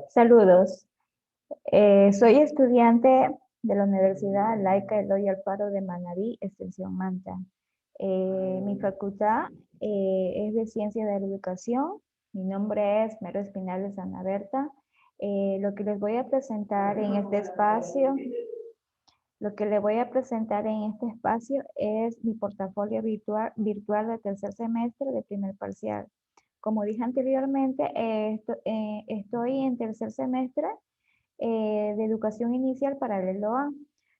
Saludos. Soy estudiante de la Universidad Laica Eloy Alfaro de Manabí, Extensión Manta. Mi facultad es de Ciencia de la Educación. Mi nombre es Mero Espinales Ana Berta. Lo que les voy a presentar en este espacio, es mi portafolio virtual de tercer semestre de primer parcial. Como dije anteriormente, estoy en tercer semestre de educación inicial para el ELOA.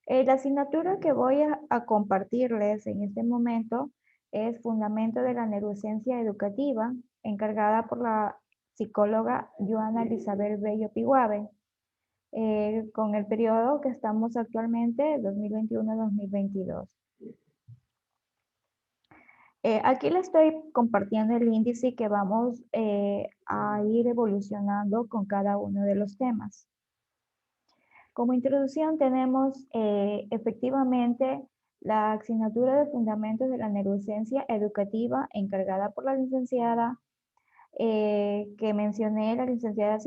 La asignatura que voy a compartirles en este momento es Fundamento de la Neurociencia Educativa, encargada por la psicóloga Joana Elizabeth Bello Piguave, con el periodo que estamos actualmente, 2021-2022. Aquí les estoy compartiendo el índice que vamos a ir evolucionando con cada uno de los temas. Como introducción tenemos efectivamente la asignatura de Fundamentos de la Neurociencia Educativa encargada por la licenciada que mencioné, la licenciada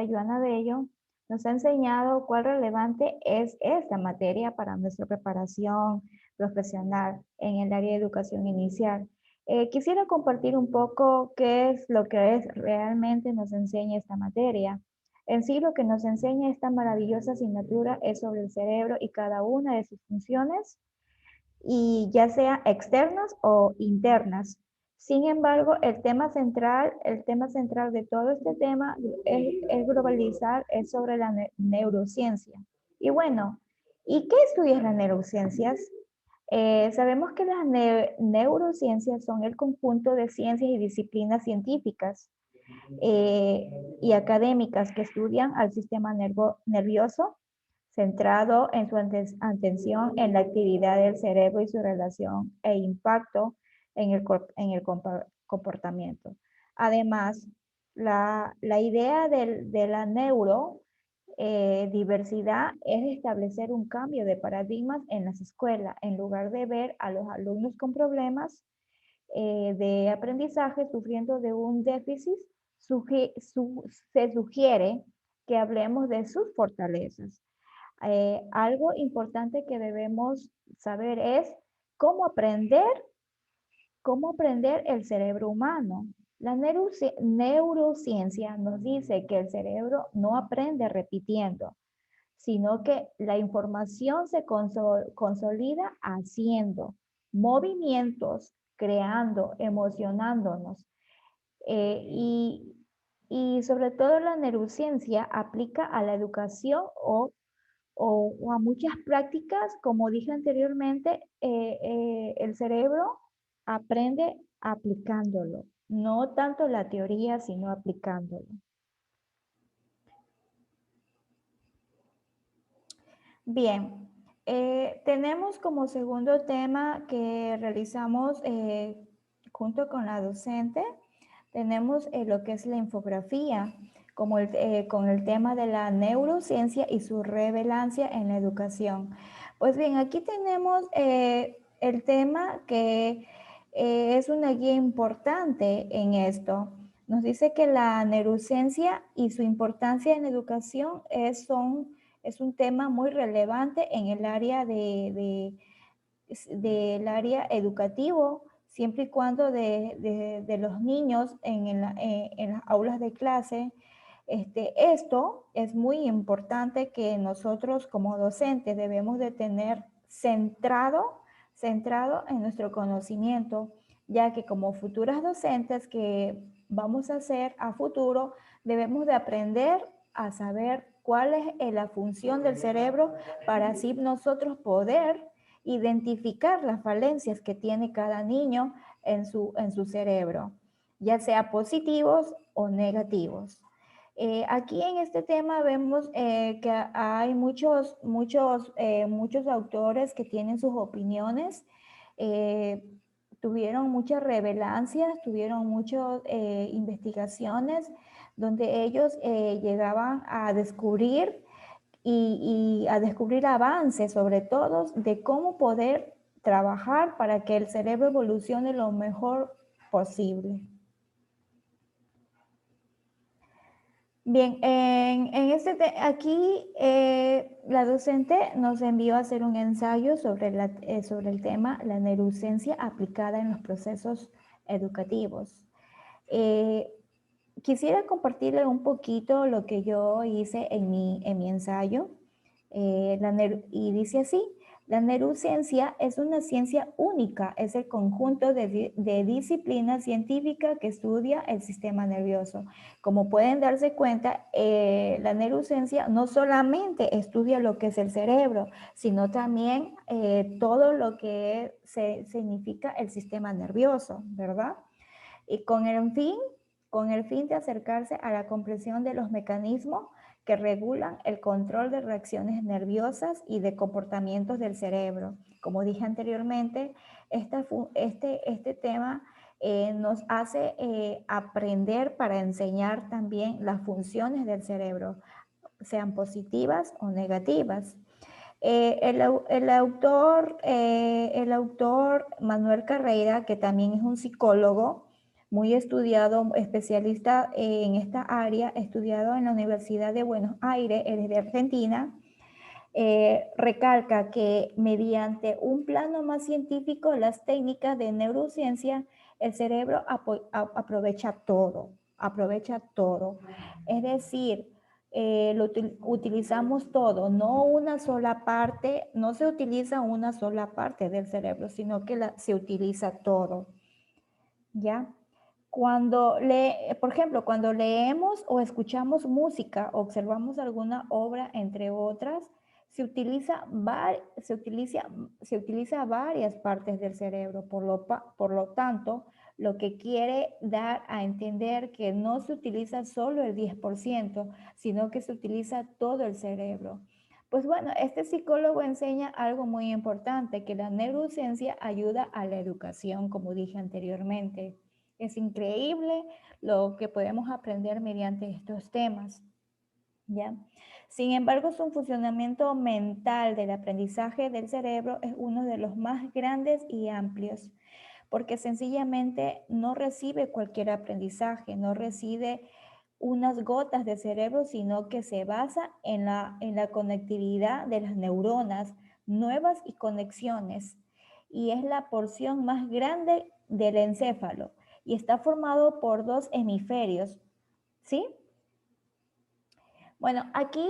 Joana Bello, nos ha enseñado cuál relevante es esta materia para nuestra preparación profesional en el área de educación inicial. Quisiera compartir un poco qué es lo que realmente nos enseña esta materia. En sí, lo que nos enseña esta maravillosa asignatura es sobre el cerebro y cada una de sus funciones, y ya sea externas o internas. Sin embargo, el tema central de todo este tema es globalizar, es sobre la neurociencia. Y bueno, ¿y qué estudian las neurociencias? Sabemos que las neurociencias son el conjunto de ciencias y disciplinas científicas y académicas que estudian al sistema nervioso, centrado en su atención en la actividad del cerebro y su relación e impacto en el comportamiento. Además, la idea de la neurodiversidad es establecer un cambio de paradigmas en las escuelas, en lugar de ver a los alumnos con problemas de aprendizaje sufriendo de un déficit, se sugiere que hablemos de sus fortalezas. Algo importante que debemos saber es cómo aprender, cómo aprender el cerebro humano. La neurociencia nos dice que el cerebro no aprende repitiendo, sino que la información se consolida haciendo movimientos, creando, emocionándonos. Eh, y, y sobre todo la neurociencia aplica a la educación o a muchas prácticas, como dije anteriormente, el cerebro aprende aplicándolo, no tanto la teoría, sino aplicándolo. Bien, tenemos como segundo tema que realizamos junto con la docente, tenemos lo que es la infografía, como con el tema de la neurociencia y su relevancia en la educación. Pues bien, aquí tenemos el tema que es una guía importante en esto. Nos dice que la neurociencia y su importancia en la educación es un tema muy relevante en el área del área educativo, siempre y cuando de los niños en las aulas de clase. Esto es muy importante que nosotros como docentes debemos de tener centrado en nuestro conocimiento, ya que como futuras docentes que vamos a ser a futuro, debemos de aprender a saber cuál es la función del cerebro para así nosotros poder identificar las falencias que tiene cada niño en su cerebro, ya sea positivos o negativos. Aquí en este tema vemos que hay muchos autores que tienen sus opiniones, tuvieron muchas revelancias, tuvieron muchas investigaciones donde ellos llegaban a descubrir y a descubrir avances, sobre todo, de cómo poder trabajar para que el cerebro evolucione lo mejor posible. Bien, aquí la docente nos envió a hacer un ensayo sobre el tema la neurociencia aplicada en los procesos educativos. Quisiera compartirle un poquito lo que yo hice en mi ensayo. Y dice así: la neurociencia es una ciencia única, es el conjunto de disciplinas científicas que estudia el sistema nervioso. Como pueden darse cuenta, la neurociencia no solamente estudia lo que es el cerebro, sino también todo lo que significa el sistema nervioso, ¿verdad? Y con el fin de acercarse a la comprensión de los mecanismos que regulan el control de reacciones nerviosas y de comportamientos del cerebro. Como dije anteriormente, este tema nos hace aprender para enseñar también las funciones del cerebro, sean positivas o negativas. El autor Manuel Carreira, que también es un psicólogo muy estudiado, especialista en esta área, estudiado en la Universidad de Buenos Aires, es de Argentina, recalca que mediante un plano más científico, las técnicas de neurociencia, el cerebro aprovecha todo, aprovecha todo. Es decir, utilizamos todo, no una sola parte, no se utiliza una sola parte del cerebro, sino que se utiliza todo, ¿ya? Por ejemplo, cuando leemos o escuchamos música, observamos alguna obra, entre otras, se utiliza varias partes del cerebro, por lo tanto, lo que quiere dar a entender que no se utiliza solo el 10%, sino que se utiliza todo el cerebro. Pues bueno, este psicólogo enseña algo muy importante, que la neurociencia ayuda a la educación, como dije anteriormente. Es increíble lo que podemos aprender mediante estos temas, ¿ya? Sin embargo, su funcionamiento mental del aprendizaje del cerebro es uno de los más grandes y amplios, porque sencillamente no recibe cualquier aprendizaje, no recibe unas gotas de cerebro, sino que se basa en la conectividad de las neuronas nuevas y conexiones, y es la porción más grande del encéfalo, y está formado por dos hemisferios, ¿sí? Bueno, aquí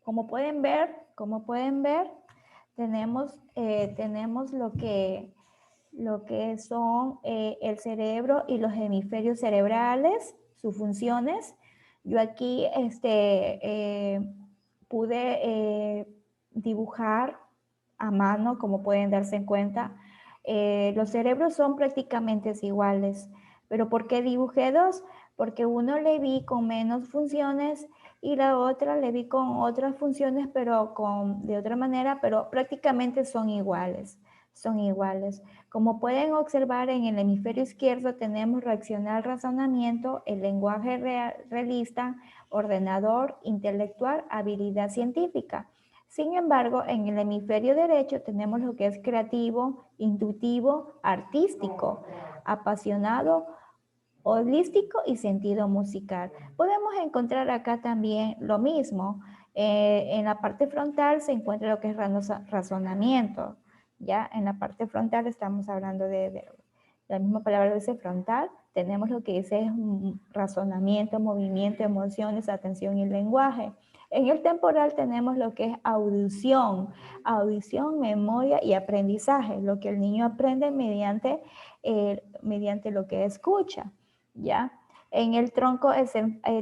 como pueden ver, tenemos lo que son el cerebro y los hemisferios cerebrales, sus funciones. Yo aquí pude dibujar a mano, como pueden darse cuenta. Los cerebros son prácticamente iguales, pero ¿por qué dibujé dos? Porque uno le vi con menos funciones y la otra le vi con otras funciones, pero de otra manera, pero prácticamente son iguales. Son iguales. Como pueden observar, en el hemisferio izquierdo tenemos racional, razonamiento, el lenguaje realista, ordenador, intelectual, habilidad científica. Sin embargo, en el hemisferio derecho tenemos lo que es creativo, intuitivo, artístico, apasionado, holístico y sentido musical. Podemos encontrar acá también lo mismo. En la parte frontal se encuentra lo que es razonamiento. Ya en la parte frontal estamos hablando de la misma palabra, dice frontal. Tenemos lo que dice es razonamiento, movimiento, emociones, atención y lenguaje. En el temporal tenemos lo que es audición, memoria y aprendizaje, lo que el niño aprende mediante lo que escucha. ¿Ya? En el tronco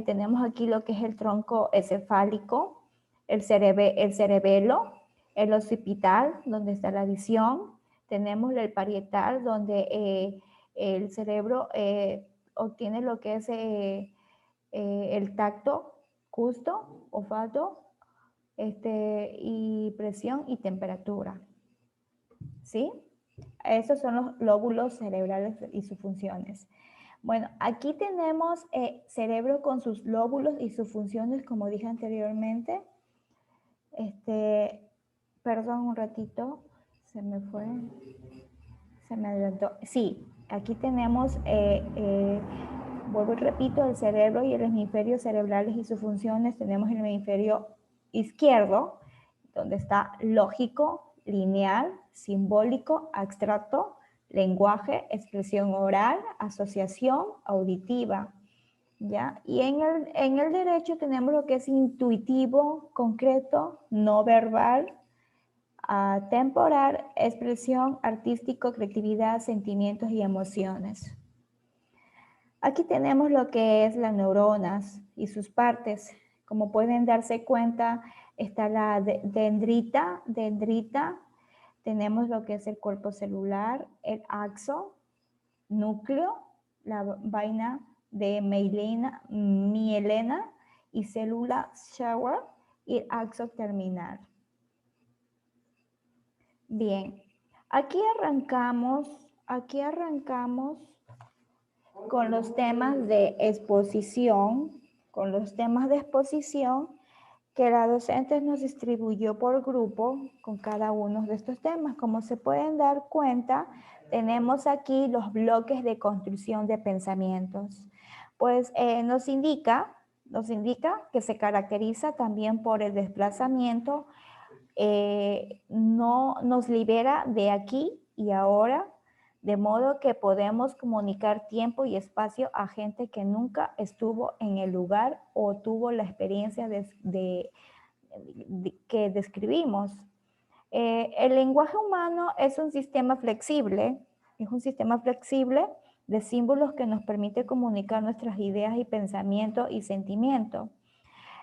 tenemos aquí lo que es el tronco encefálico, el cerebelo, el occipital, donde está la visión. Tenemos el parietal, donde el cerebro obtiene lo que es el tacto, gusto, olfato, y presión y temperatura. ¿Sí? Esos son los lóbulos cerebrales y sus funciones. Bueno, aquí tenemos cerebro con sus lóbulos y sus funciones, como dije anteriormente. Perdón un ratito, se me fue, se me adelantó. Sí, aquí tenemos vuelvo y repito, el cerebro y el hemisferio cerebrales y sus funciones. Tenemos el hemisferio izquierdo, donde está lógico, lineal, simbólico, abstracto, lenguaje, expresión oral, asociación, auditiva, ¿ya? Y en el derecho tenemos lo que es intuitivo, concreto, no verbal, temporal, expresión, artístico, creatividad, sentimientos y emociones. Aquí tenemos lo que es las neuronas y sus partes. Como pueden darse cuenta, está la dendrita, tenemos lo que es el cuerpo celular, el axo, núcleo, la vaina de mielina y célula Schwann y axo terminal. Bien, aquí arrancamos con los temas de exposición, que la docente nos distribuyó por grupo con cada uno de estos temas. Como se pueden dar cuenta, tenemos aquí los bloques de construcción de pensamientos. Pues nos indica que se caracteriza también por el desplazamiento, no nos libera de aquí y ahora, de modo que podemos comunicar tiempo y espacio a gente que nunca estuvo en el lugar o tuvo la experiencia que describimos. El lenguaje humano es un sistema flexible, de símbolos que nos permite comunicar nuestras ideas y pensamientos y sentimientos.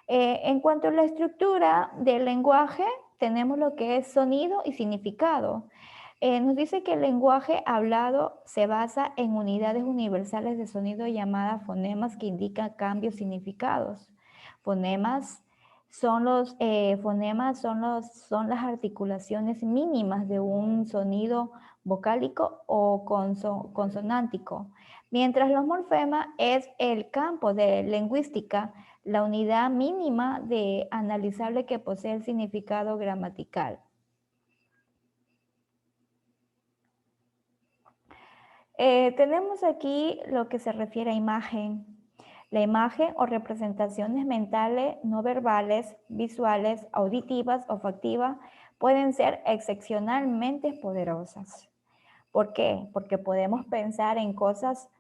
En cuanto a la estructura del lenguaje, tenemos lo que es sonido y significado. Nos dice que el lenguaje hablado se basa en unidades universales de sonido llamadas fonemas que indican cambios significados. Fonemas son las articulaciones mínimas de un sonido vocálico o consonántico, mientras los morfemas es el campo de lingüística, la unidad mínima de analizable que posee el significado gramatical. Tenemos aquí lo que se refiere a imagen. La imagen o representaciones mentales no verbales, visuales, auditivas o olfativas pueden ser excepcionalmente poderosas. ¿Por qué? Porque podemos pensar en cosas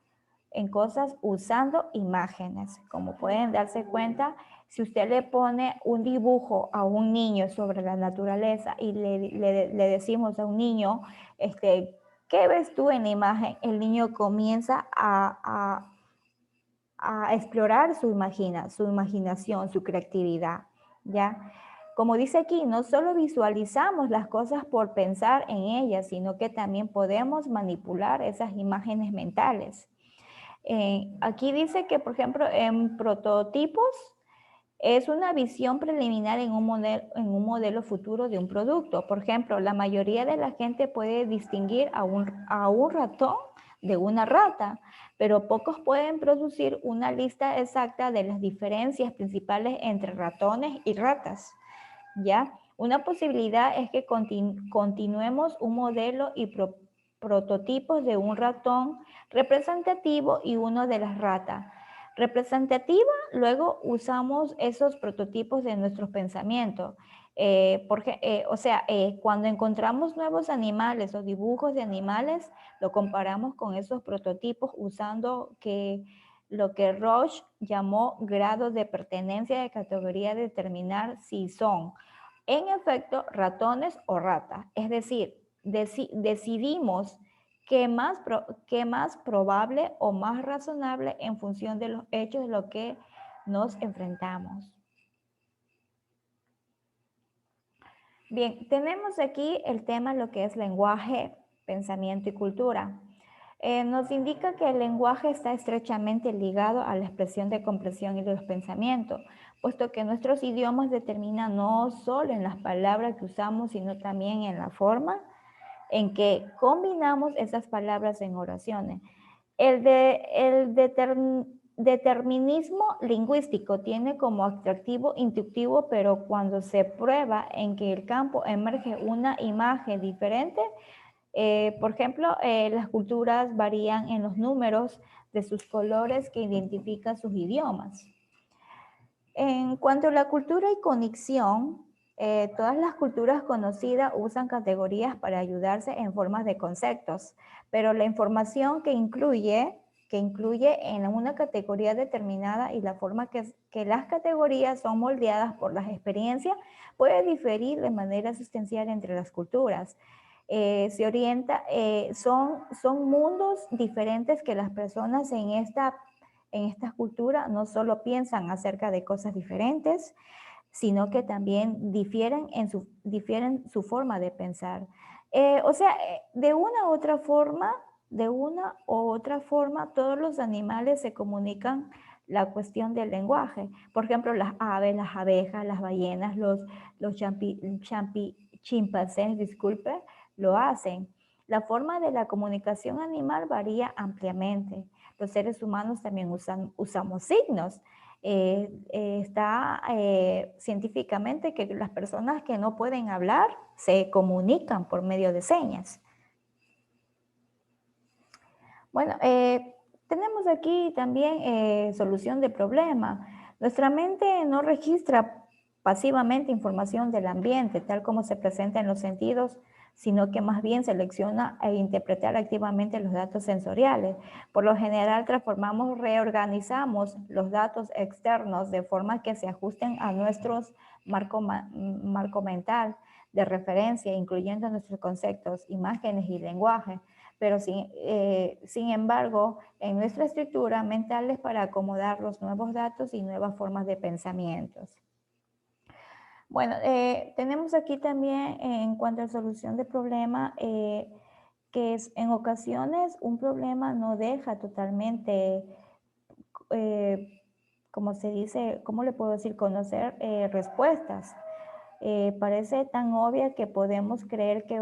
usando imágenes. Como pueden darse cuenta, si usted le pone un dibujo a un niño sobre la naturaleza y le decimos a un niño, ¿qué ves tú en la imagen? El niño comienza a explorar su imaginación, su creatividad, ¿ya? Como dice aquí, no solo visualizamos las cosas por pensar en ellas, sino que también podemos manipular esas imágenes mentales. Aquí dice que, por ejemplo, en prototipos es una visión preliminar en un modelo futuro de un producto. Por ejemplo, la mayoría de la gente puede distinguir a un ratón de una rata, pero pocos pueden producir una lista exacta de las diferencias principales entre ratones y ratas, ¿ya? Una posibilidad es que continuemos un modelo y prototipos de un ratón representativo y uno de las ratas. Representativa, luego usamos esos prototipos de nuestros pensamientos. Cuando encontramos nuevos animales o dibujos de animales, lo comparamos con esos prototipos usando lo que Roche llamó grado de pertenencia de categoría, determinar si son, en efecto, ratones o ratas. Es decir, decidimos qué más probable o más razonable en función de los hechos de lo que nos enfrentamos. Bien, tenemos aquí el tema, lo que es lenguaje, pensamiento y cultura. Nos indica que el lenguaje está estrechamente ligado a la expresión de comprensión y de los pensamientos, puesto que nuestros idiomas determinan no solo en las palabras que usamos, sino también en la forma en que combinamos esas palabras en oraciones. El determinismo lingüístico tiene como atractivo intuitivo, pero cuando se prueba en que el campo emerge una imagen diferente, Por ejemplo, las culturas varían en los números de sus colores que identifican sus idiomas. En cuanto a la cultura y conexión, todas las culturas conocidas usan categorías para ayudarse en formas de conceptos, pero la información que incluye en una categoría determinada y la forma que las categorías son moldeadas por las experiencias puede diferir de manera sustancial entre las culturas. Son mundos diferentes que las personas en estas culturas no solo piensan acerca de cosas diferentes, sino que también difieren su forma de pensar. De una u otra forma, todos los animales se comunican la cuestión del lenguaje. Por ejemplo, las aves, las abejas, las ballenas, los chimpancés, disculpe, lo hacen. La forma de la comunicación animal varía ampliamente. Los seres humanos también usamos signos. Está científicamente que las personas que no pueden hablar se comunican por medio de señas. Bueno, tenemos aquí también solución de problema. Nuestra mente no registra pasivamente información del ambiente, tal como se presenta en los sentidos, sino que más bien selecciona e interpretar activamente los datos sensoriales. Por lo general, reorganizamos los datos externos de forma que se ajusten a nuestros marco mental de referencia, incluyendo nuestros conceptos, imágenes y lenguaje. Pero sin embargo, en nuestra estructura mental es para acomodar los nuevos datos y nuevas formas de pensamientos. Bueno, tenemos aquí también en cuanto a solución de problema, que es en ocasiones un problema no deja totalmente, como se dice, ¿cómo le puedo decir? Conocer respuestas. Parece tan obvia que podemos creer que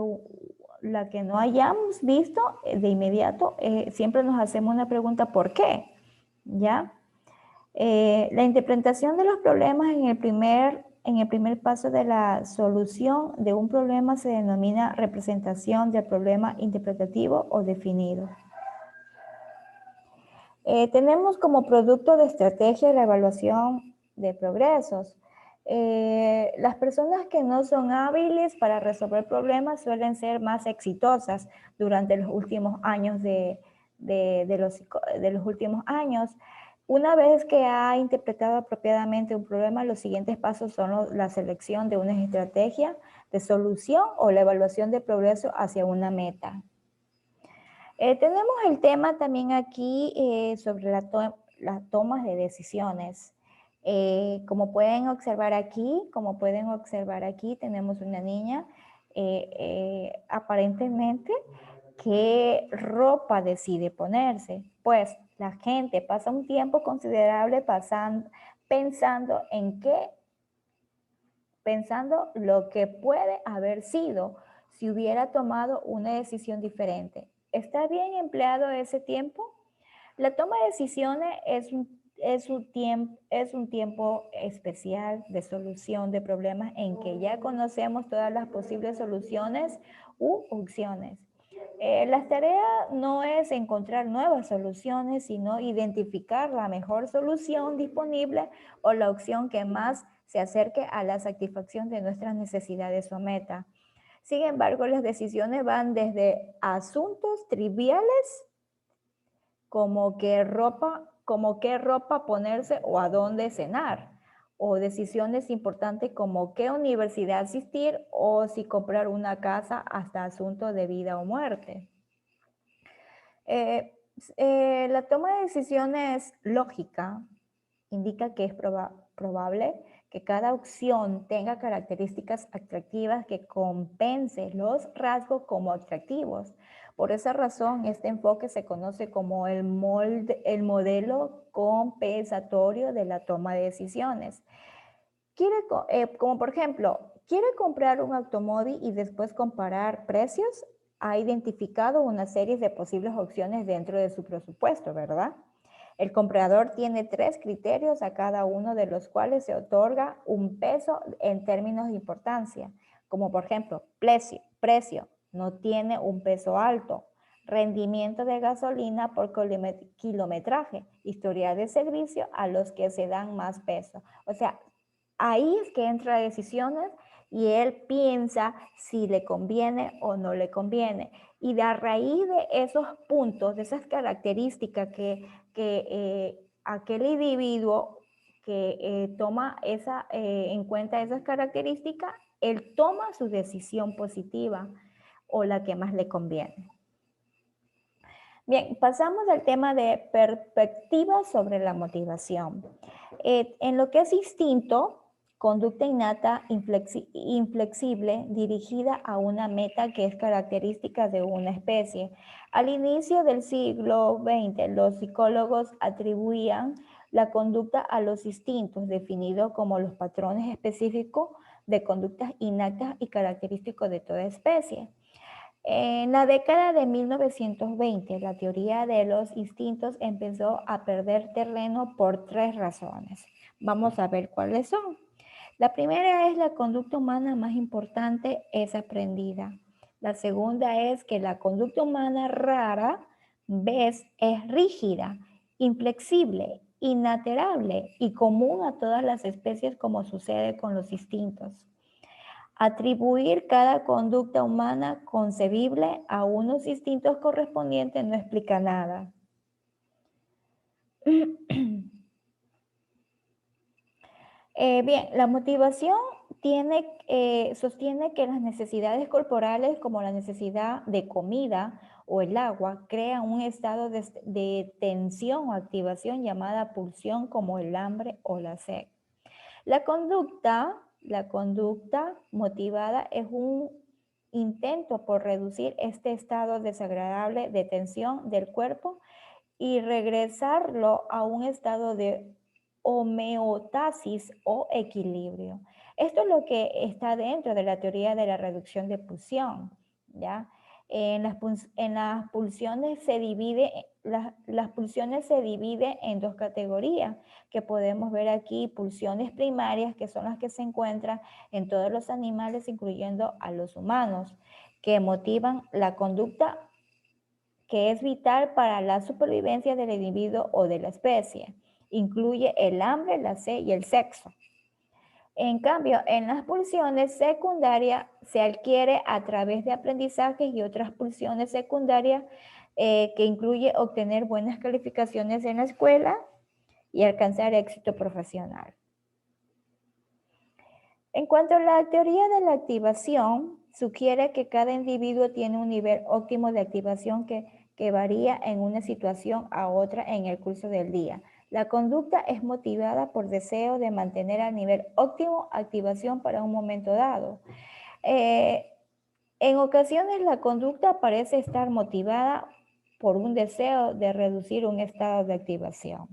la que no hayamos visto de inmediato, siempre nos hacemos una pregunta, ¿por qué? ¿Ya? La interpretación de los problemas en el primer paso de la solución de un problema se denomina representación del problema interpretativo o definido. Tenemos como producto de estrategia la evaluación de progresos. Las personas que no son hábiles para resolver problemas suelen ser más exitosas durante los últimos años de los últimos años. Una vez que ha interpretado apropiadamente un problema, los siguientes pasos son la selección de una estrategia de solución o la evaluación de progreso hacia una meta. Tenemos el tema también aquí sobre las tomas de decisiones. Como pueden observar aquí, tenemos una niña aparentemente qué ropa decide ponerse. Pues la gente pasa un tiempo considerable pensando lo que puede haber sido si hubiera tomado una decisión diferente. ¿Está bien empleado ese tiempo? La toma de decisiones es un tiempo especial de solución de problemas en que ya conocemos todas las posibles soluciones u opciones. La tarea no es encontrar nuevas soluciones, sino identificar la mejor solución disponible o la opción que más se acerque a la satisfacción de nuestras necesidades o meta. Sin embargo, las decisiones van desde asuntos triviales como qué ropa ponerse o a dónde cenar, o decisiones importantes como qué universidad asistir o si comprar una casa, hasta asuntos de vida o muerte. La toma de decisiones lógica indica que es probable que cada opción tenga características atractivas que compensen los rasgos como atractivos. Por esa razón, este enfoque se conoce como el modelo compensatorio de la toma de decisiones. Como por ejemplo, ¿quiere comprar un automóvil y después comparar precios? Ha identificado una serie de posibles opciones dentro de su presupuesto, ¿verdad? El comprador tiene 3 criterios a cada uno de los cuales se otorga un peso en términos de importancia, como por ejemplo, precio, no tiene un peso alto, rendimiento de gasolina por kilometraje, historial de servicio a los que se dan más peso. O sea, ahí es que entra decisiones y él piensa si le conviene o no le conviene. Y de a raíz de esos puntos, de esas características que aquel individuo que toma en cuenta esas características, él toma su decisión positiva o la que más le conviene. Bien, pasamos al tema de perspectiva sobre la motivación. En lo que es instinto, conducta innata inflexible dirigida a una meta que es característica de una especie. Al inicio del siglo XX, los psicólogos atribuían la conducta a los instintos, definidos como los patrones específicos de conductas innatas y característicos de toda especie. En la década de 1920, la teoría de los instintos empezó a perder terreno por 3 razones. Vamos a ver cuáles son. La primera es la conducta humana más importante es aprendida. La segunda es que la conducta humana rara vez es rígida, inflexible, inalterable y común a todas las especies como sucede con los instintos. Atribuir cada conducta humana concebible a unos instintos correspondientes no explica nada. Bien, la motivación sostiene que las necesidades corporales como la necesidad de comida o el agua crean un estado de tensión o activación llamada pulsión como el hambre o la sed. La conducta motivada es un intento por reducir este estado desagradable de tensión del cuerpo y regresarlo a un estado de homeostasis o equilibrio. Esto es lo que está dentro de la teoría de la reducción de pulsión, ¿ya? En las pulsiones las pulsiones se dividen en 2 categorías que podemos ver aquí: pulsiones primarias, que son las que se encuentran en todos los animales, incluyendo a los humanos, que motivan la conducta que es vital para la supervivencia del individuo o de la especie. Incluye el hambre, la sed y el sexo. En cambio, en las pulsiones secundarias se adquiere a través de aprendizajes y otras pulsiones secundarias que incluye obtener buenas calificaciones en la escuela y alcanzar éxito profesional. En cuanto a la teoría de la activación, sugiere que cada individuo tiene un nivel óptimo de activación que varía en una situación a otra en el curso del día. La conducta es motivada por deseo de mantener al nivel óptimo activación para un momento dado. En ocasiones la conducta parece estar motivada por un deseo de reducir un estado de activación.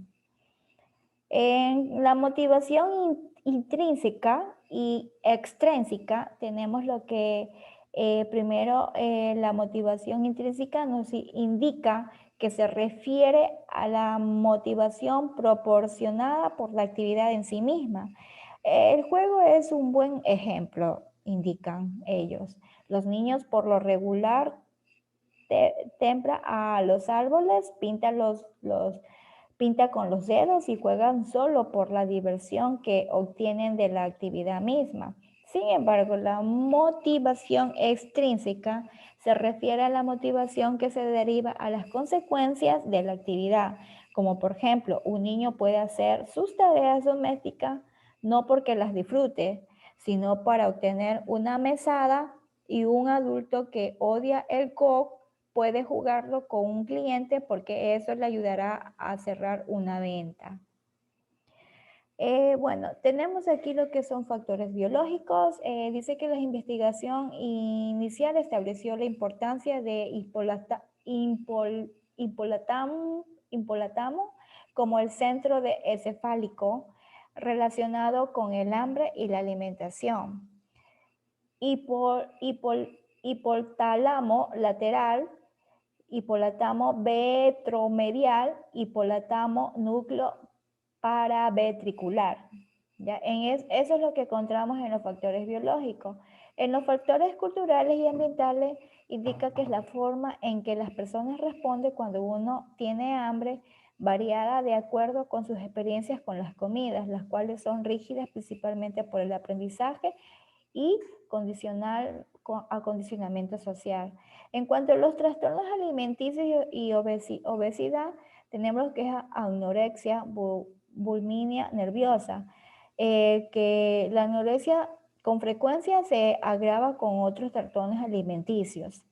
En la motivación intrínseca y extrínseca tenemos lo que primero la motivación intrínseca nos indica que se refiere a la motivación proporcionada por la actividad en sí misma. El juego es un buen ejemplo, indican ellos. Los niños por lo regular tempran a los árboles, pinta con los dedos y juegan solo por la diversión que obtienen de la actividad misma. Sin embargo, la motivación extrínseca se refiere a la motivación que se deriva a las consecuencias de la actividad, como por ejemplo, un niño puede hacer sus tareas domésticas no porque las disfrute, sino para obtener una mesada, y un adulto que odia el Coke puede jugarlo con un cliente porque eso le ayudará a cerrar una venta. Bueno, tenemos aquí lo que son factores biológicos. Dice que la investigación inicial estableció la importancia de hipolatamo como el centro encefálico relacionado con el hambre y la alimentación. Hipotálamo lateral, hipotálamo ventromedial, hipotálamo núcleo paraventricular. ¿Ya? Eso es lo que encontramos en los factores biológicos. En los factores culturales y ambientales indica que es la forma en que las personas responden cuando uno tiene hambre, variada de acuerdo con sus experiencias con las comidas, las cuales son rígidas principalmente por el aprendizaje y acondicionamiento social. En cuanto a los trastornos alimenticios y obesidad, tenemos lo que es anorexia, bulimia nerviosa, que la anorexia con frecuencia se agrava con otros trastornos alimenticios.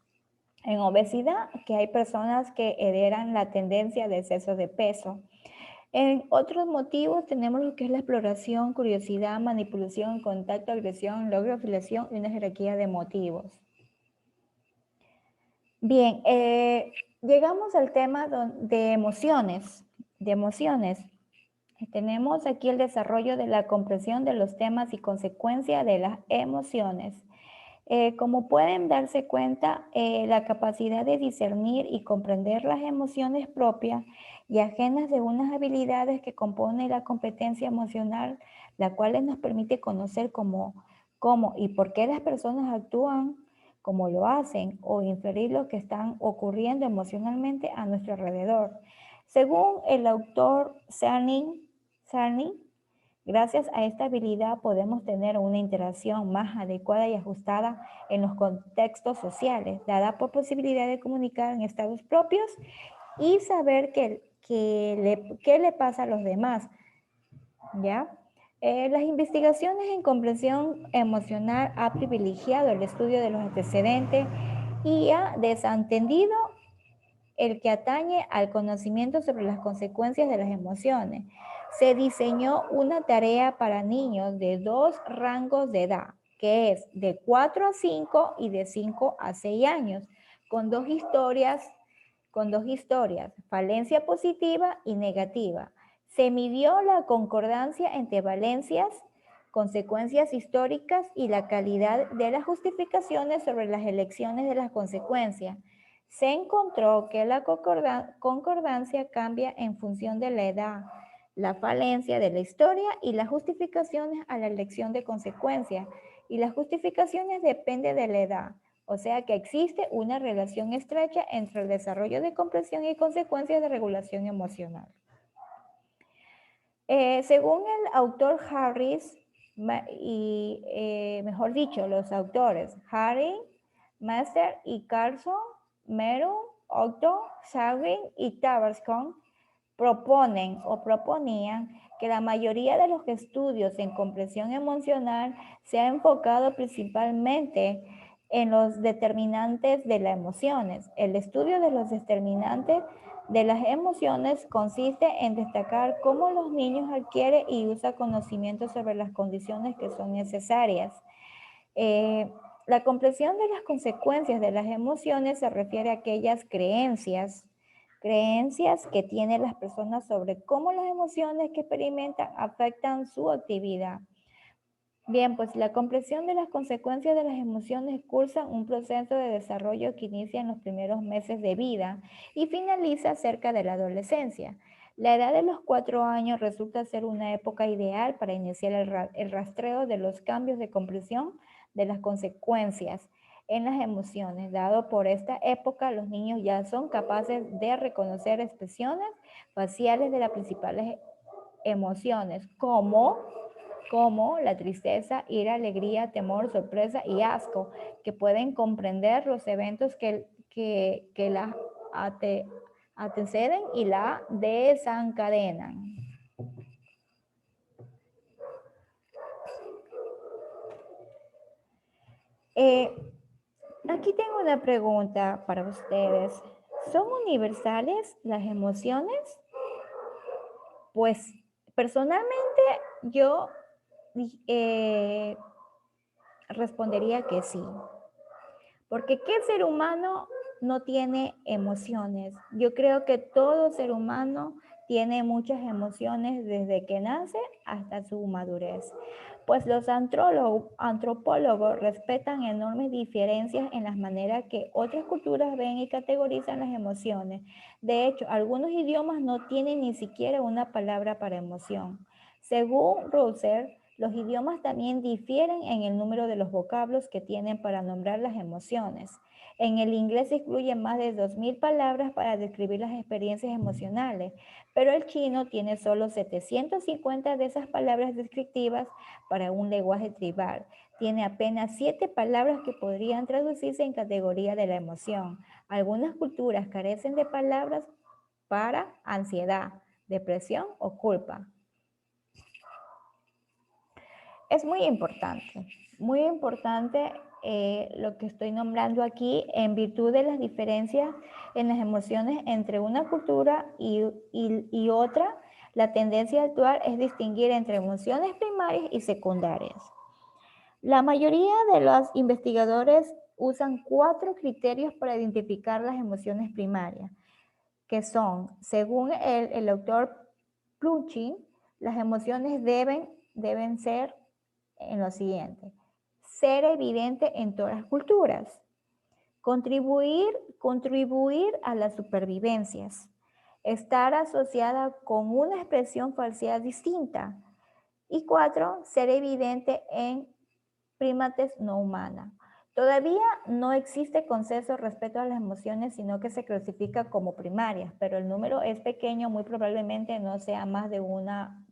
En obesidad, que hay personas que heredan la tendencia de exceso de peso. En otros motivos tenemos lo que es la exploración, curiosidad, manipulación, contacto, agresión, logro, afiliación y una jerarquía de motivos. Bien, llegamos al tema de emociones. Tenemos aquí el desarrollo de la comprensión de los temas y consecuencias de las emociones. Como pueden darse cuenta, la capacidad de discernir y comprender las emociones propias y ajenas de unas habilidades que compone la competencia emocional, la cual nos permite conocer cómo y por qué las personas actúan como lo hacen o inferir lo que están ocurriendo emocionalmente a nuestro alrededor. Según el autor Sarni, gracias a esta habilidad podemos tener una interacción más adecuada y ajustada en los contextos sociales, dada por posibilidad de comunicar en estados propios y saber qué le pasa a los demás. ¿Ya? Las investigaciones en comprensión emocional han privilegiado el estudio de los antecedentes y ha desentendido el que atañe al conocimiento sobre las consecuencias de las emociones. Se diseñó una tarea para niños de 2 rangos de edad, que es de 4 a 5 y de 5 a 6 años, con dos historias, falencia positiva y negativa. Se midió la concordancia entre valencias, consecuencias históricas y la calidad de las justificaciones sobre las elecciones de las consecuencias. Se encontró que la concordancia cambia en función de la edad, la falencia de la historia y las justificaciones a la elección de consecuencias. Y las justificaciones dependen de la edad. O sea que existe una relación estrecha entre el desarrollo de comprensión y consecuencias de regulación emocional. Según el autor Harris, mejor dicho, los autores Harry, Master y Carlson, Meru, Otto, Sargent y Tabarscon proponían que la mayoría de los estudios en comprensión emocional se ha enfocado principalmente en los determinantes de las emociones. El estudio de los determinantes de las emociones consiste en destacar cómo los niños adquieren y usan conocimientos sobre las condiciones que son necesarias. La comprensión de las consecuencias de las emociones se refiere a aquellas creencias que tienen las personas sobre cómo las emociones que experimentan afectan su actividad. Bien, pues la comprensión de las consecuencias de las emociones cursa un proceso de desarrollo que inicia en los primeros meses de vida y finaliza cerca de la adolescencia. La edad de los 4 años resulta ser una época ideal para iniciar el rastreo de los cambios de comprensión de las consecuencias en las emociones. Dado por esta época, los niños ya son capaces de reconocer expresiones faciales de las principales emociones, como la tristeza, ira, alegría, temor, sorpresa y asco, que pueden comprender los eventos que la anteceden y la desencadenan. Aquí tengo una pregunta para ustedes. ¿Son universales las emociones? Pues personalmente yo respondería que sí. Porque ¿qué ser humano no tiene emociones? Yo creo que todo ser humano tiene muchas emociones desde que nace hasta su madurez. Pues los antropólogos respetan enormes diferencias en las maneras que otras culturas ven y categorizan las emociones. De hecho, algunos idiomas no tienen ni siquiera una palabra para emoción. Según Russell, los idiomas también difieren en el número de los vocablos que tienen para nombrar las emociones. En el inglés se incluyen más de 2000 palabras para describir las experiencias emocionales, pero el chino tiene solo 750 de esas palabras descriptivas para un lenguaje tribal. Tiene apenas 7 palabras que podrían traducirse en categoría de la emoción. Algunas culturas carecen de palabras para ansiedad, depresión o culpa. Es muy importante lo que estoy nombrando aquí en virtud de las diferencias en las emociones entre una cultura y otra. La tendencia actual es distinguir entre emociones primarias y secundarias. La mayoría de los investigadores usan 4 criterios para identificar las emociones primarias, que son, según el autor Plumchin, las emociones deben ser en lo siguiente: ser evidente en todas las culturas, contribuir a las supervivencias, estar asociada con una expresión facial distinta, y 4, ser evidente en primates no humanas. Todavía no existe consenso respecto a las emociones, sino que se clasifica como primarias, pero el número es pequeño, muy probablemente no sea más de una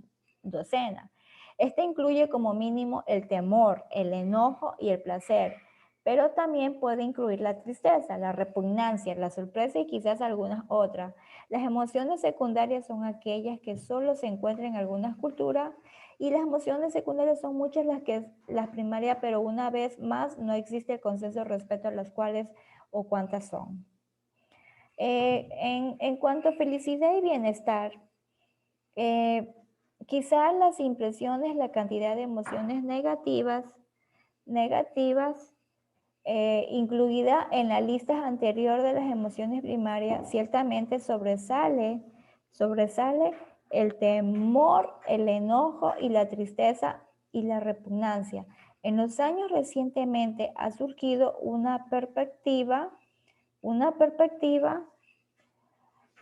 docena. Este incluye como mínimo el temor, el enojo y el placer, pero también puede incluir la tristeza, la repugnancia, la sorpresa y quizás algunas otras. Las emociones secundarias son aquellas que solo se encuentran en algunas culturas, y las emociones secundarias son muchas las primarias, pero una vez más no existe consenso respecto a las cuales o cuántas son. En cuanto a felicidad y bienestar, quizás las impresiones, la cantidad de emociones negativas, incluida en la lista anterior de las emociones primarias, ciertamente sobresale el temor, el enojo y la tristeza y la repugnancia. En los años recientemente ha surgido una perspectiva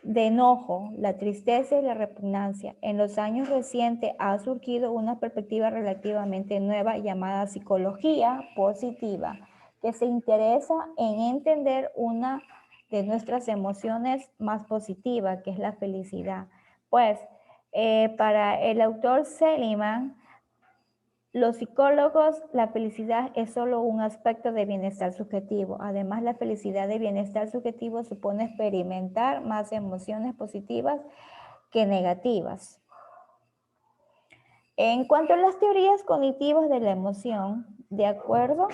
de enojo, la tristeza y la repugnancia. En los años recientes ha surgido una perspectiva relativamente nueva llamada psicología positiva, que se interesa en entender una de nuestras emociones más positivas, que es la felicidad. Pues, para el autor Seligman, los psicólogos, la felicidad es solo un aspecto de bienestar subjetivo. Además, la felicidad de bienestar subjetivo supone experimentar más emociones positivas que negativas. En cuanto a las teorías cognitivas de la emoción, de acuerdo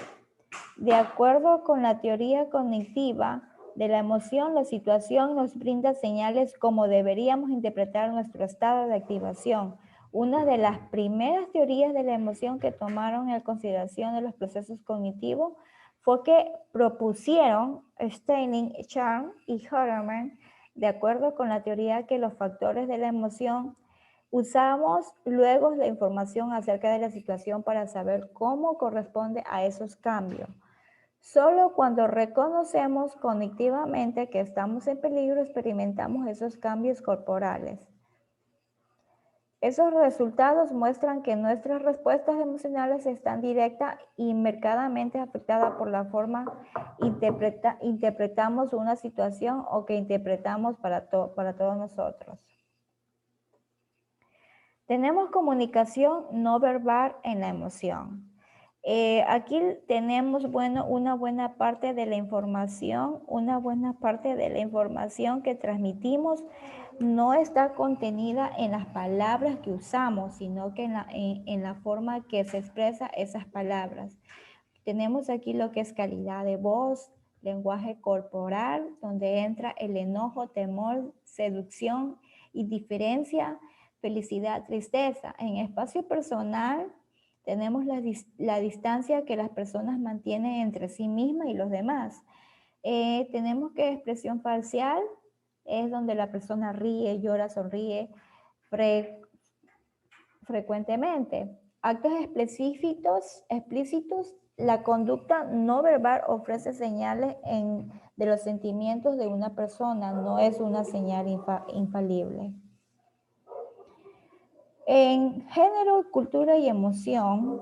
con la teoría cognitiva de la emoción, la situación nos brinda señales como deberíamos interpretar nuestro estado de activación. Una de las primeras teorías de la emoción que tomaron en consideración de los procesos cognitivos fue que propusieron Steiner, Charm y Harriman, de acuerdo con la teoría que los factores de la emoción usamos luego la información acerca de la situación para saber cómo corresponde a esos cambios. Solo cuando reconocemos cognitivamente que estamos en peligro experimentamos esos cambios corporales. Esos resultados muestran que nuestras respuestas emocionales están directa y marcadamente afectadas por la forma interpretamos una situación o que interpretamos para todos nosotros. Tenemos comunicación no verbal en la emoción. Aquí tenemos, una buena parte de la información, que transmitimos no está contenida en las palabras que usamos, sino que en la forma que se expresa esas palabras. Tenemos aquí lo que es calidad de voz, lenguaje corporal, donde entra el enojo, temor, seducción, indiferencia, felicidad, tristeza. En espacio personal tenemos la distancia que las personas mantienen entre sí mismas y los demás. Tenemos que expresión facial es donde la persona ríe, llora, sonríe frecuentemente. Actos explícitos, la conducta no verbal ofrece señales de los sentimientos de una persona, no es una señal infalible. En género, cultura y emoción,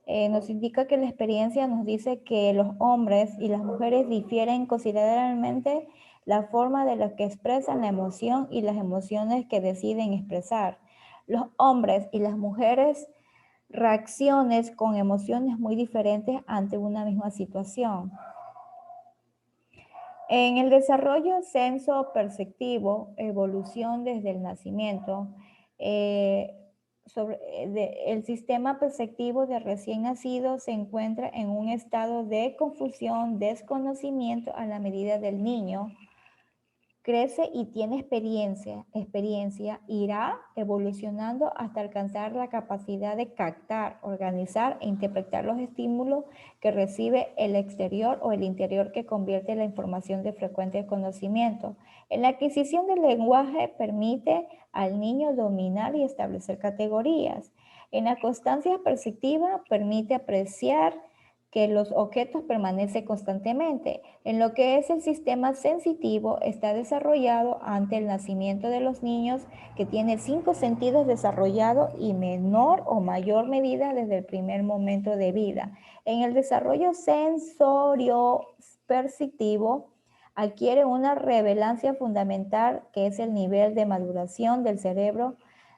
nos indica que la experiencia nos dice que los hombres y las mujeres difieren considerablemente la forma de la que expresan la emoción y las emociones que deciden expresar. Los hombres y las mujeres reacciones con emociones muy diferentes ante una misma situación. En el desarrollo senso-perceptivo, evolución desde el nacimiento, eh, el sistema perceptivo de recién nacido se encuentra en un estado de confusión, desconocimiento a la medida del niño crece y tiene experiencia, irá evolucionando hasta alcanzar la capacidad de captar, organizar e interpretar los estímulos que recibe el exterior o el interior que convierte la información de frecuente conocimiento. En la adquisición del lenguaje permite al niño dominar y establecer categorías. En la constancia perceptiva permite apreciar que los objetos permanecen constantemente. En lo que es el sistema sensitivo, está desarrollado ante el nacimiento de los niños, que tiene 5 sentidos desarrollados y menor o mayor medida desde el primer momento de vida. En el desarrollo sensorio-perceptivo, adquiere una relevancia fundamental, que es el nivel de maduración del cerebro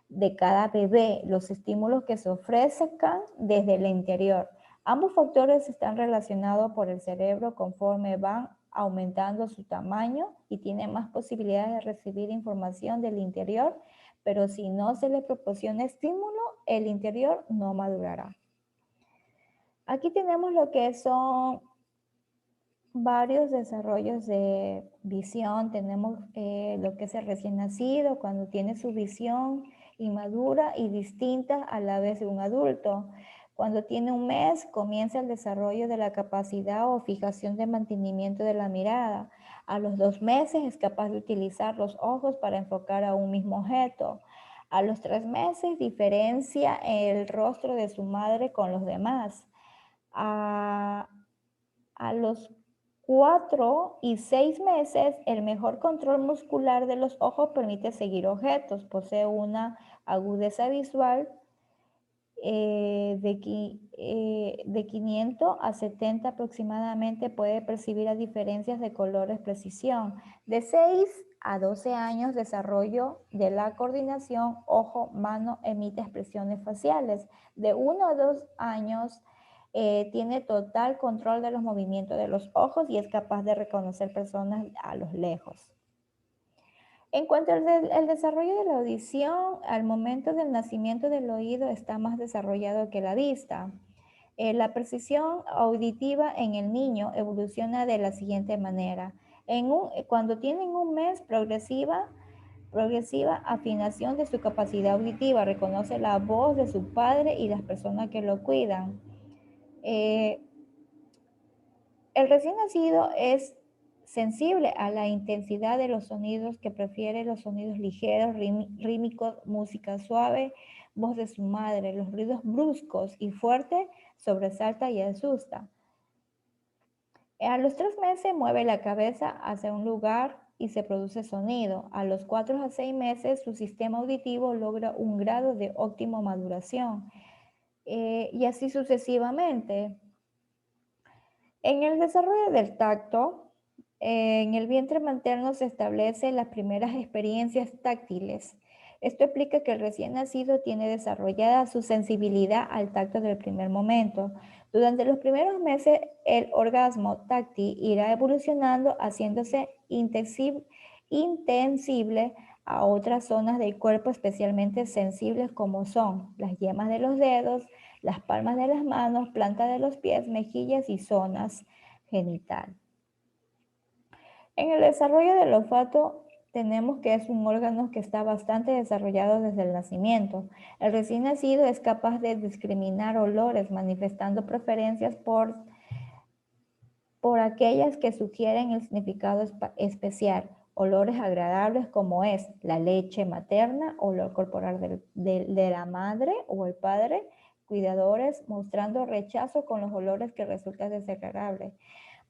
de cada bebé, los estímulos que se ofrezcan desde el interior. Ambos factores están relacionados por el cerebro conforme van aumentando su tamaño y tienen más posibilidades de recibir información del interior, pero si no se le proporciona estímulo, el interior no madurará. Aquí tenemos lo que son varios desarrollos de visión. Tenemos lo que es el recién nacido, cuando tiene su visión inmadura y distinta a la vez de un adulto. Cuando tiene un mes, comienza el desarrollo de la capacidad o fijación de mantenimiento de la mirada. A los 2 meses es capaz de utilizar los ojos para enfocar a un mismo objeto. A los 3 meses diferencia el rostro de su madre con los demás. A los 4 y 6 meses, el mejor control muscular de los ojos permite seguir objetos. Posee una agudeza visual de 500 a 70 aproximadamente. Puede percibir las diferencias de colores, precisión. De 6 a 12 años, desarrollo de la coordinación ojo-mano, emite expresiones faciales. De 1 a 2 años, tiene total control de los movimientos de los ojos y es capaz de reconocer personas a lo lejos. En cuanto al desarrollo de la audición, al momento del nacimiento del oído está más desarrollado que la vista. La precisión auditiva en el niño evoluciona de la siguiente manera. Cuando tienen un mes, progresiva afinación de su capacidad auditiva, reconoce la voz de su padre y las personas que lo cuidan. El recién nacido es sensible a la intensidad de los sonidos, que prefiere los sonidos ligeros, rítmicos, música suave, voz de su madre. Los ruidos bruscos y fuertes sobresalta y asusta. A los 3 meses mueve la cabeza hacia un lugar y se produce sonido. A los 4 a 6 meses su sistema auditivo logra un grado de óptima maduración. Y así sucesivamente. En el desarrollo del tacto, en el vientre materno se establecen las primeras experiencias táctiles. Esto explica que el recién nacido tiene desarrollada su sensibilidad al tacto del primer momento. Durante los primeros meses, el orgasmo táctil irá evolucionando, haciéndose intensible a otras zonas del cuerpo especialmente sensibles, como son las yemas de los dedos, las palmas de las manos, planta de los pies, mejillas y zonas genital. En el desarrollo del olfato tenemos que es un órgano que está bastante desarrollado desde el nacimiento. El recién nacido es capaz de discriminar olores, manifestando preferencias por aquellas que sugieren el significado especial. Olores agradables, como es la leche materna, olor corporal de la madre o el padre, cuidadores, mostrando rechazo con los olores que resultan desagradables.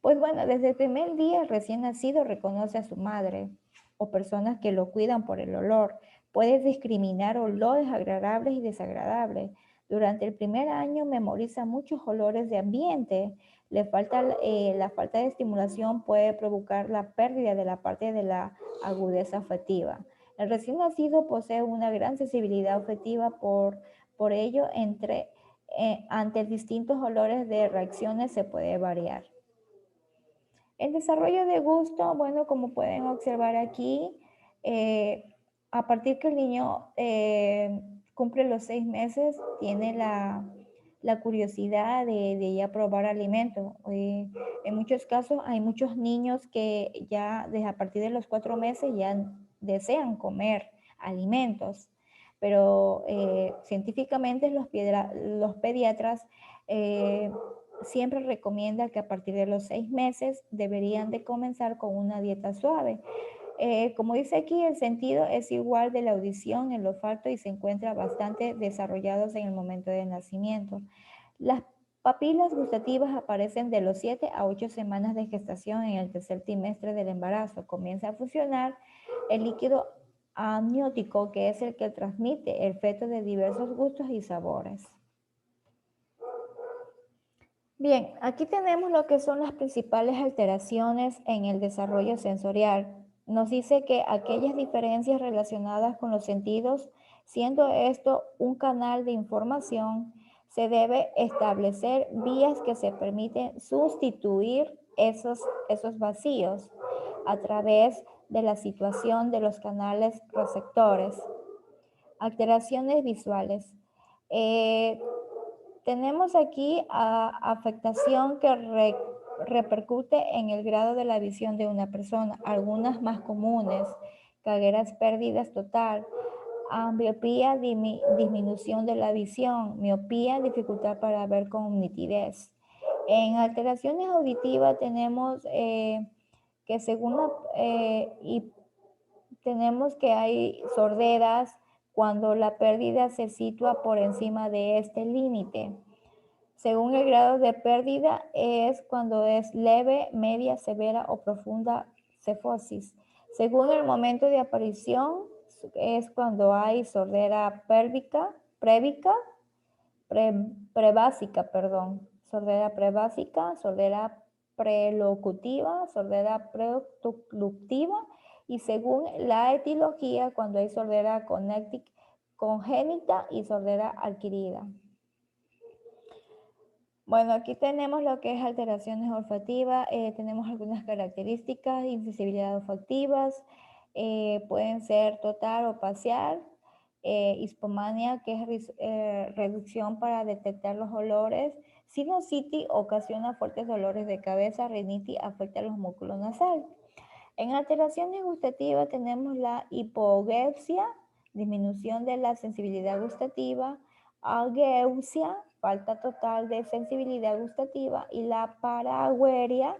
Pues bueno, desde el primer día el recién nacido reconoce a su madre o personas que lo cuidan por el olor. Puede discriminar olores agradables y desagradables. Durante el primer año memoriza muchos olores de ambiente. La falta de estimulación puede provocar la pérdida de la parte de la agudeza afectiva. El recién nacido posee una gran sensibilidad afectiva, por ello, ante distintos olores de reacciones se puede variar. El desarrollo de gusto, bueno, como pueden observar aquí, eh, a partir que el niño cumple los 6 meses, tiene la curiosidad de ya probar alimentos. En muchos casos hay muchos niños que ya desde a partir de los 4 meses ya desean comer alimentos, pero científicamente los pediatras siempre recomienda que a partir de los 6 meses deberían de comenzar con una dieta suave. Como dice aquí, el sentido es igual de la audición, el olfato y se encuentra bastante desarrollados en el momento del nacimiento. Las papilas gustativas aparecen de los 7 a 8 semanas de gestación en el tercer trimestre del embarazo. Comienza a funcionar el líquido amniótico, que es el que transmite el feto de diversos gustos y sabores. Bien, aquí tenemos lo que son las principales alteraciones en el desarrollo sensorial. Nos dice que aquellas diferencias relacionadas con los sentidos, siendo esto un canal de información, se debe establecer vías que se permiten sustituir esos vacíos a través de la situación de los canales receptores. Alteraciones visuales. Eh, Tenemos aquí afectación que repercute en el grado de la visión de una persona. Algunas más comunes: cagueras, pérdidas total, ambliopía, disminución de la visión, miopía, dificultad para ver con nitidez. En alteraciones auditivas tenemos que según y tenemos que hay sorderas cuando la pérdida se sitúa por encima de este límite. Según el grado de pérdida, es cuando es leve, media, severa o profunda cefosis. Según el momento de aparición, es cuando hay sordera prebásica, sordera prebásica, sordera prelocutiva, sordera preoclusiva, y según la etiología, cuando hay sordera congénita y sordera adquirida. Bueno, aquí tenemos lo que es alteraciones olfativas, tenemos algunas características: insensibilidad olfativas, pueden ser total o parcial, hispomania, que es reducción para detectar los olores, sinusitis ocasiona fuertes dolores de cabeza, rinitis afecta los músculos nasales. En alteraciones gustativas tenemos la hipogeusia, disminución de la sensibilidad gustativa, ageusia, falta total de sensibilidad gustativa, y la paragüeria,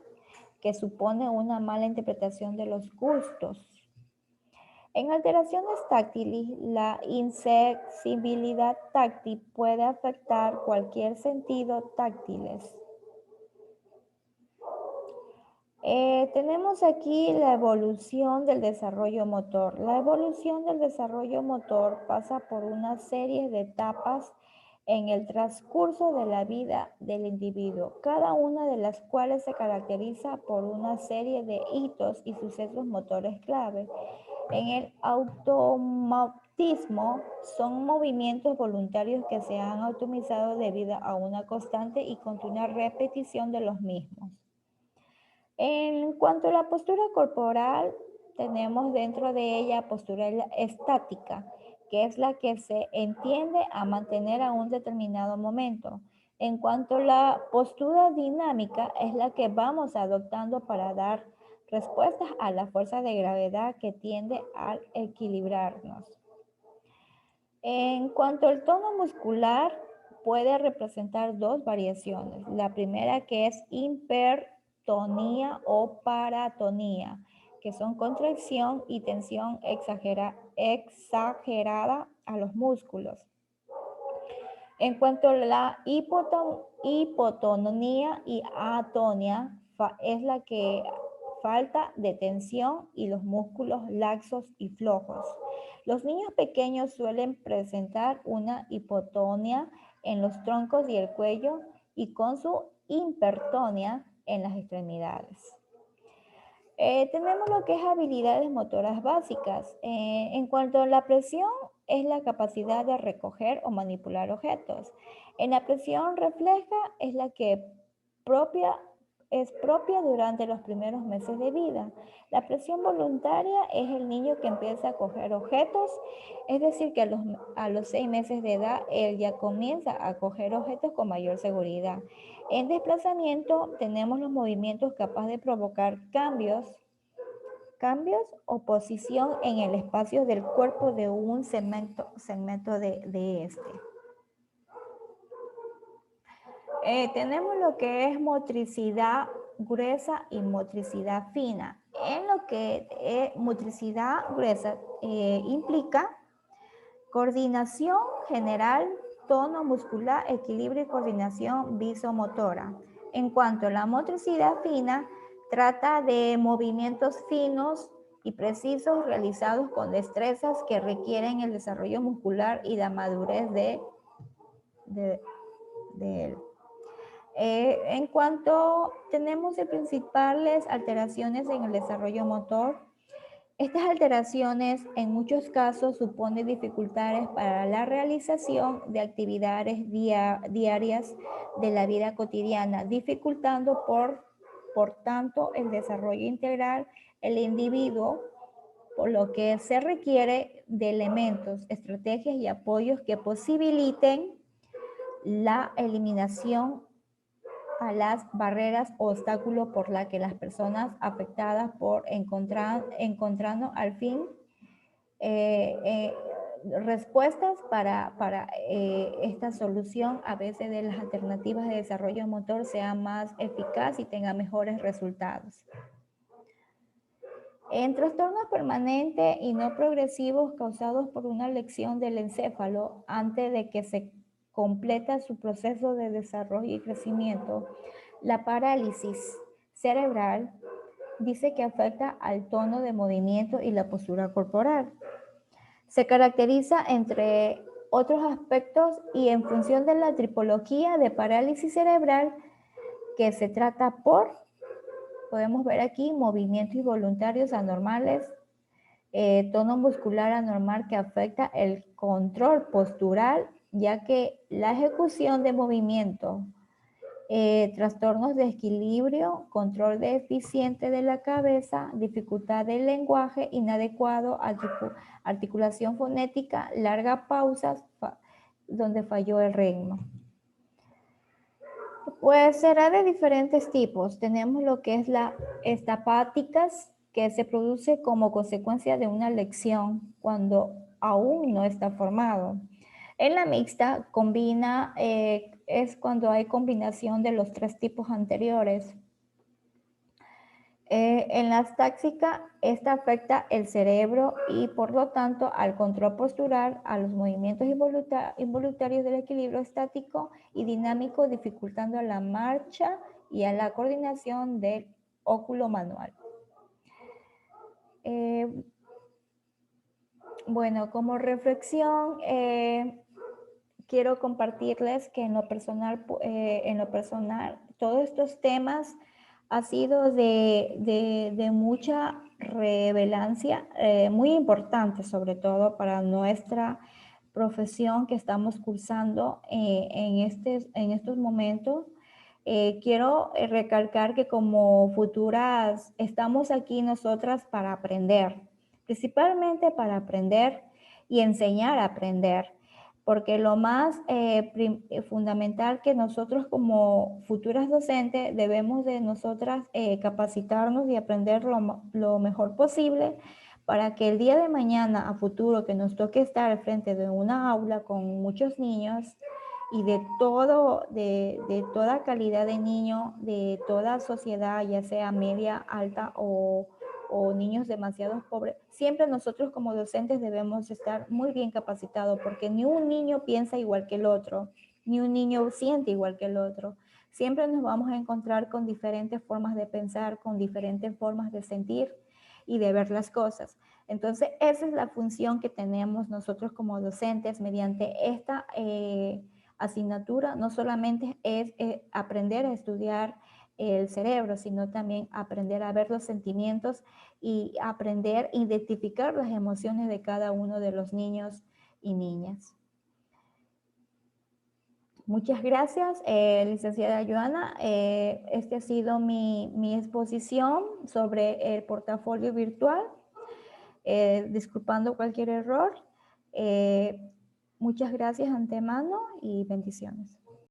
que supone una mala interpretación de los gustos. En alteraciones táctiles, la insensibilidad táctil puede afectar cualquier sentido táctiles. Tenemos aquí la evolución del desarrollo motor. La evolución del desarrollo motor pasa por una serie de etapas en el transcurso de la vida del individuo, cada una de las cuales se caracteriza por una serie de hitos y sucesos motores clave. En el automatismo son movimientos voluntarios que se han automatizado debido a una constante y continua repetición de los mismos. En cuanto a la postura corporal, tenemos dentro de ella postura estática, que es la que se entiende a mantener a un determinado momento. En cuanto a la postura dinámica, es la que vamos adoptando para dar respuestas a la fuerza de gravedad que tiende a equilibrarnos. En cuanto al tono muscular, puede representar dos variaciones. La primera, que es hipertonía o paratonía, que son contracción y tensión exagerada a los músculos. En cuanto a la hipotonía y atonía, es la que falta de tensión y los músculos laxos y flojos. Los niños pequeños suelen presentar una hipotonía en los troncos y el cuello y con su hipertonia en las extremidades. Tenemos lo que es habilidades motoras básicas. En cuanto a la presión, es la capacidad de recoger o manipular objetos. En la presión refleja es la que es propia durante los primeros meses de vida. La presión voluntaria es el niño que empieza a coger objetos, es decir, que a los 6 meses de edad él ya comienza a coger objetos con mayor seguridad. En desplazamiento tenemos los movimientos capaces de provocar cambios o posición en el espacio del cuerpo de un segmento de este. Tenemos lo que es motricidad gruesa y motricidad fina. En lo que motricidad gruesa implica coordinación general, tono muscular, equilibrio y coordinación visomotora. En cuanto a la motricidad fina, trata de movimientos finos y precisos realizados con destrezas que requieren el desarrollo muscular y la madurez de él. En cuanto tenemos de principales alteraciones en el desarrollo motor, estas alteraciones en muchos casos suponen dificultades para la realización de actividades diarias de la vida cotidiana, dificultando por tanto el desarrollo integral del individuo, por lo que se requiere de elementos, estrategias y apoyos que posibiliten la eliminación a las barreras o obstáculos por las que las personas afectadas por encontrando al fin respuestas para esta solución a veces de las alternativas de desarrollo motor sea más eficaz y tenga mejores resultados. En trastornos permanentes y no progresivos causados por una lesión del encéfalo antes de que se completa su proceso de desarrollo y crecimiento, la parálisis cerebral dice que afecta al tono de movimiento y la postura corporal. Se caracteriza entre otros aspectos y en función de la tipología de parálisis cerebral que se trata podemos ver aquí movimientos involuntarios anormales, tono muscular anormal que afecta el control postural, ya que la ejecución de movimiento, trastornos de equilibrio, control deficiente de la cabeza, dificultad del lenguaje, inadecuado, articulación fonética, largas pausas, donde falló el ritmo. Pues será de diferentes tipos. Tenemos lo que es la estapáticas, que se produce como consecuencia de una lección cuando aún no está formado. En la mixta es cuando hay combinación de los 3 tipos anteriores. En la táxica, esta afecta el cerebro y por lo tanto al control postural, a los movimientos involuntarios del equilibrio estático y dinámico, dificultando la marcha y a la coordinación del óculo manual. Bueno, como reflexión, quiero compartirles que en lo personal, todos estos temas ha sido de mucha relevancia, muy importante sobre todo para nuestra profesión que estamos cursando en estos momentos. Quiero recalcar que como futuras estamos aquí nosotras para aprender, principalmente para aprender y enseñar a aprender, porque lo más fundamental que nosotros como futuras docentes debemos de nosotras capacitarnos y aprender lo mejor posible para que el día de mañana a futuro que nos toque estar al frente de una aula con muchos niños y de toda calidad de niño, de toda sociedad, ya sea media, alta o niños demasiado pobres, siempre nosotros como docentes debemos estar muy bien capacitados porque ni un niño piensa igual que el otro, ni un niño siente igual que el otro. Siempre nos vamos a encontrar con diferentes formas de pensar, con diferentes formas de sentir y de ver las cosas. Entonces, esa es la función que tenemos nosotros como docentes mediante esta asignatura no solamente es aprender a estudiar el cerebro, sino también aprender a ver los sentimientos y aprender a identificar las emociones de cada uno de los niños y niñas. Muchas gracias, licenciada Joana. Esta ha sido mi exposición sobre el portafolio virtual. Disculpando cualquier error. Muchas gracias antemano y bendiciones.